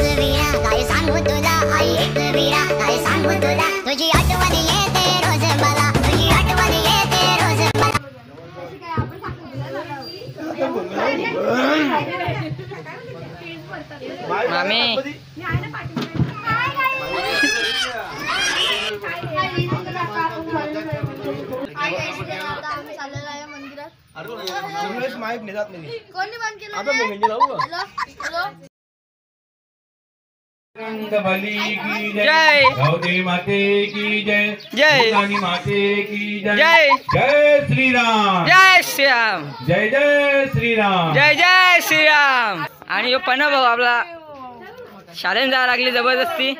वीणा काय सांगू तुला आई एक वीणा काय सांगू तुला तुझी आठवण येते रोज मला तुझी आठवण येते रोज मला मामी जय गौरी माते की जय जय रानी माते की जय जय जय श्री राम जय श्रीराम जय जय श्री राम जय जय श्रीराम। आणि यो पण भाऊ आपला शाळेत जावं लागली जबरदस्ती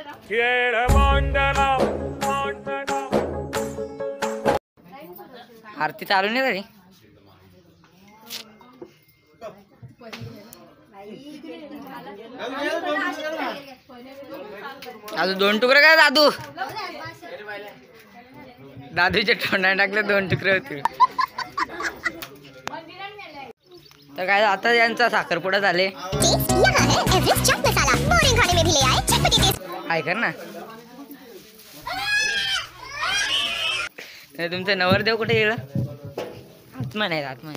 आरती चालू नाही तरी अजून 2 तुकडे काय दादू दादूच्या तोंडाने टाकले 2 तुकडे होते तर काय आता यांचा साखरपुडा झाले ऐका ना तुमचं नवरदेव कुठे गेला आत्मा नाही आत्मा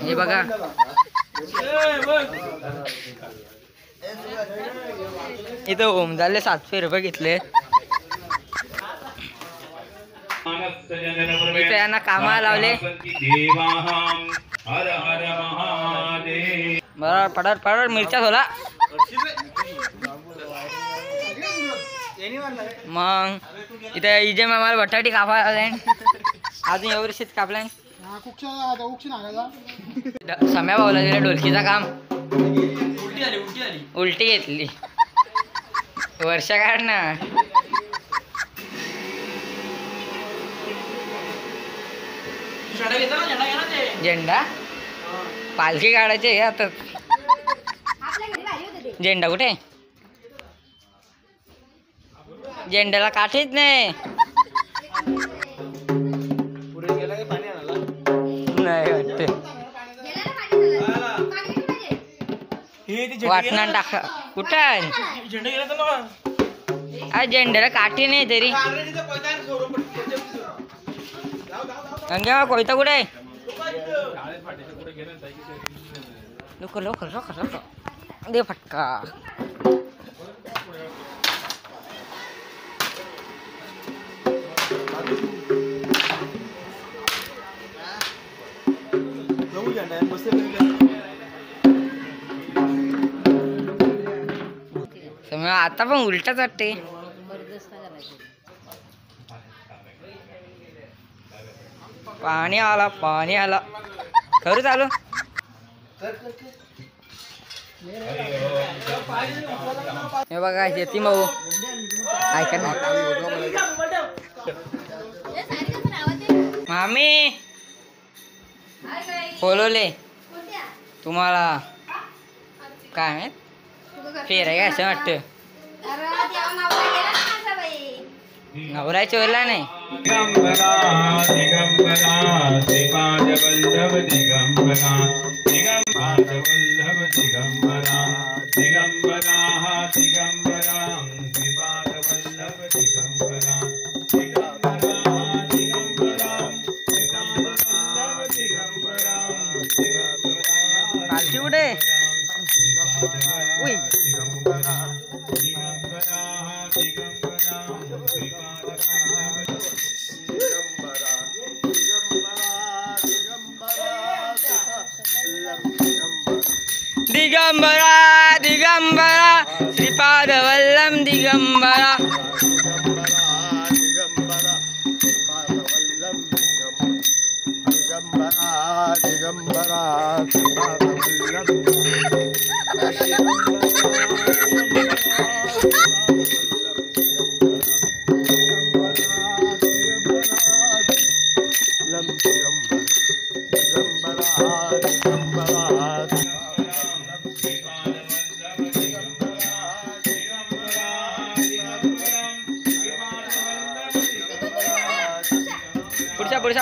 हे बघा इथं ओम झाले 700 रुपये घेतले इथं यांना कामाला लावले बरोबर पडार पडार मिरच्या होला मग इथं इजे मामाला बटाटी कापा अजून एवढीशीच कापलाय सम्या भाऊला दिलं ढोलकीचा काम उलटी घेतली वर्ष काढ ना झेंडा पालखी काढायची आता झेंडा कुठे झेंड्याला काठीच नाही वाटणार टाका कुठं झेंड्याला काठी नाही तरी कोयता कुठे लवकर लवकर लवकर लवकर दे फटका आता पण उलटाच वाटते पाणी आला करू चालू हे बघा शेती भाऊ ऐका ना मामी बोलवले तुम्हाला काय माहित फेर आहे का असं वाटतं नवरा चोरला नाही दिगंबरा दिगंबरा श्रीपाद वल्लभ दिगंबरा दिगंपाद वल्लभ दिगंबरा दिगंबरा दिगंबरा श्रीपाद वल्लभ दिगंबरा दिगंबरा दिगंबरा श्रीपाद वल्लभ दिगंबरा पालखी कुठे उई दिगंबरा दिगंबरा श्रीपाद वल्लभ दिगंबरा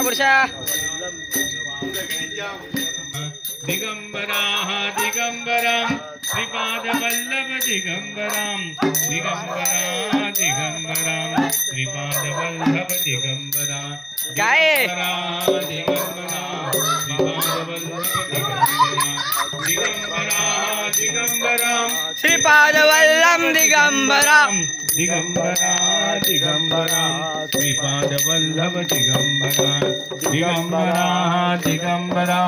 पुरुषा दिगंबरा दिगंबरा श्रीपादवल्लभ दिगंबरां दिगंबरा दिगंबरां श्रीपादवल्लभ दिगंबरा काय दिगंबरा श्रीपादवल्लभ दिगंबरा दिगंबरा श्रीपादवल्लभ दिगंबरा दिगंबरा दिगंबरा श्रीपादवल्लभ दिगंबरा दिगंबरा दिगंबरा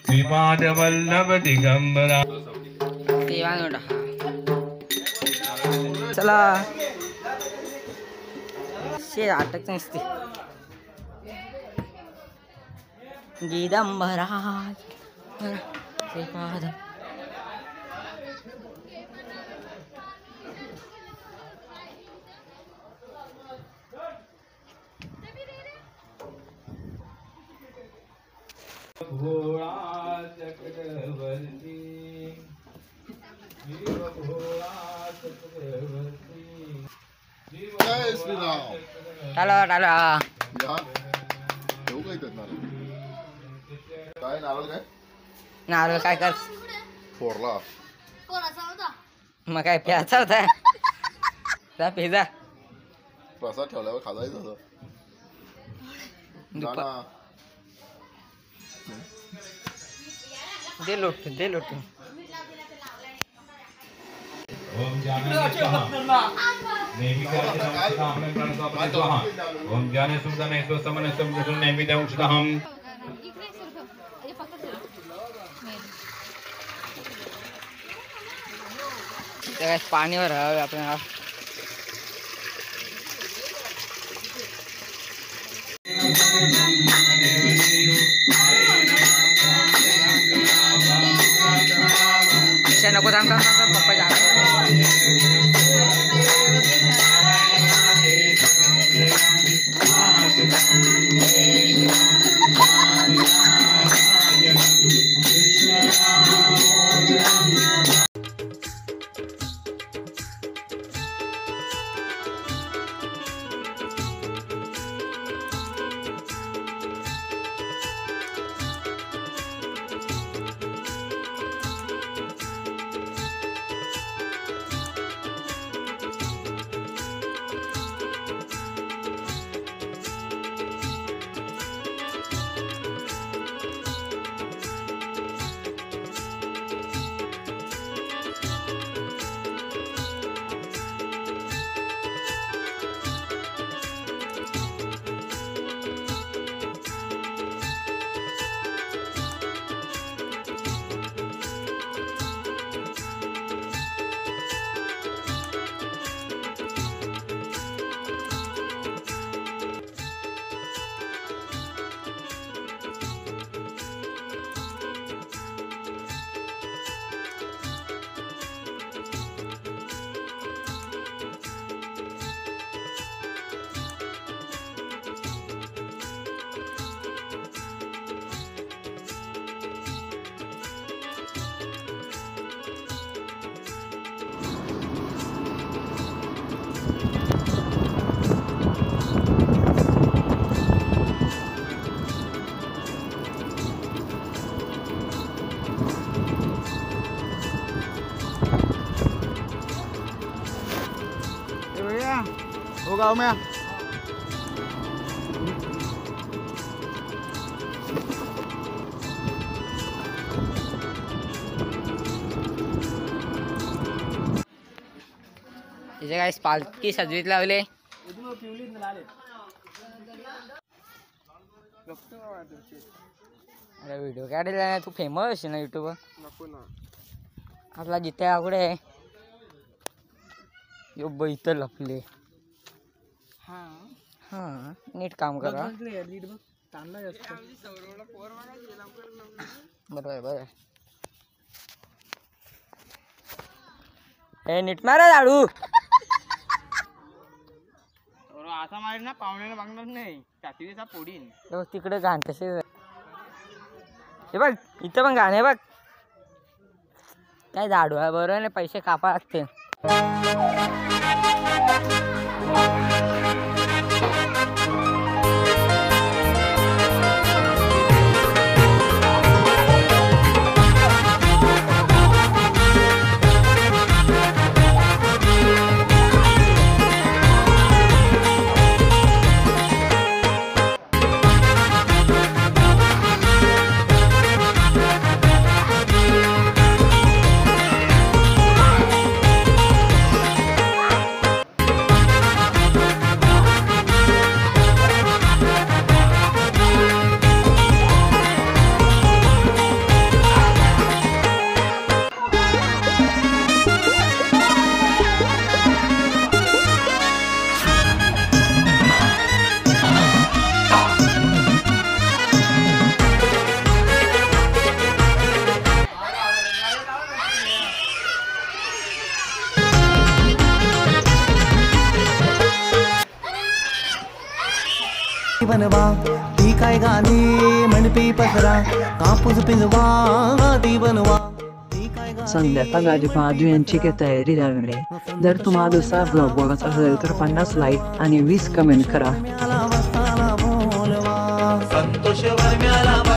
श्रीपादवल्लभ दिगंबरा चला शे अटक नसते दिगंबरा श्रीपाद भोळा चक्रवर्ती जीव भोळा चक्रवर्ती जय श्रीराम. टाला टाला या ठेवू काय त्यात नारळ? काय नारळ काय नारळ काय कर फोरला मग काय प्यायचा होता जा पेजा प्रसाद ठेवल्यावर खाजायचं होतं. दुपा जाना. दे लोटून दे लोटून ओम ज्ञाने ओम ज्ञाने सुदने स्वसमने समजून नैवेद्य उष्णहम त्या पाणीवर हवं आपल्याला नको थांब थांब थांब पप्पा जा हो गाव में इथे काय पालखी सजवीत लावले अरे व्हिडिओ काढला तू फेमस ना युट्यूबवर आपला जिथे आकडे यो बैत लपले हा नीट काम करा बरोबर बरोबर हे नीट मारा झाडू असा मार ना पाहुण्याला मागणार नाही कात्रीचा पोडीन तिकडे घाण तसे हे बघ इथं पण घाण आहे बघ काय झाडू आहे बरोबर नाही पैसे कापा लागते बनवा ती काय गाणी म्हणपी पसरा कापूस पिंजवा आधी बनवा संध्याकाळी बाजू यांची काही तयारी लागली. जर तुम्हाला दुसरा ब्लॉग बघायचा असेल तर 50 लाईक आणि 20 कमेंट करा. बोलवा संतोष